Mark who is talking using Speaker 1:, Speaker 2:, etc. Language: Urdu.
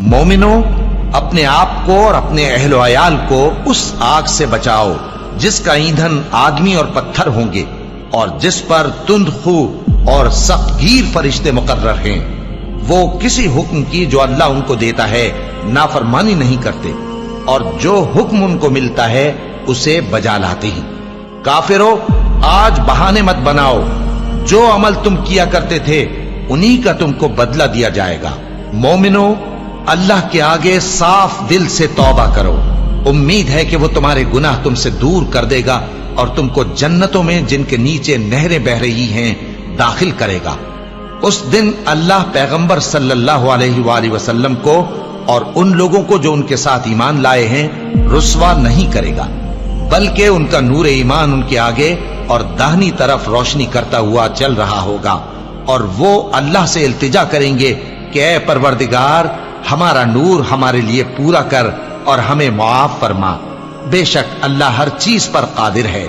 Speaker 1: مومنو، اپنے آپ کو اور اپنے اہل و عیال کو اس آگ سے بچاؤ جس کا ایندھن آدمی اور پتھر ہوں گے، اور جس پر تند خو اور سخت گیر فرشتے مقرر ہیں۔ وہ کسی حکم کی جو اللہ ان کو دیتا ہے نافرمانی نہیں کرتے، اور جو حکم ان کو ملتا ہے اسے بجا لاتے ہیں۔ کافرو، آج بہانے مت بناؤ، جو عمل تم کیا کرتے تھے انہی کا تم کو بدلہ دیا جائے گا۔ مومنو، اللہ کے آگے صاف دل سے توبہ کرو، امید ہے کہ وہ تمہارے گناہ تم سے دور کر دے گا اور تم کو جنتوں میں جن کے نیچے نہریں بہ رہی ہیں داخل کرے گا۔ اس دن اللہ پیغمبر صلی اللہ علیہ وآلہ وسلم کو اور ان لوگوں کو جو ان کے ساتھ ایمان لائے ہیں رسوا نہیں کرے گا، بلکہ ان کا نور ایمان ان کے آگے اور داہنی طرف روشنی کرتا ہوا چل رہا ہوگا، اور وہ اللہ سے التجا کریں گے کہ اے پروردگار، ہمارا نور ہمارے لیے پورا کر اور ہمیں معاف فرما، بے شک اللہ ہر چیز پر قادر ہے۔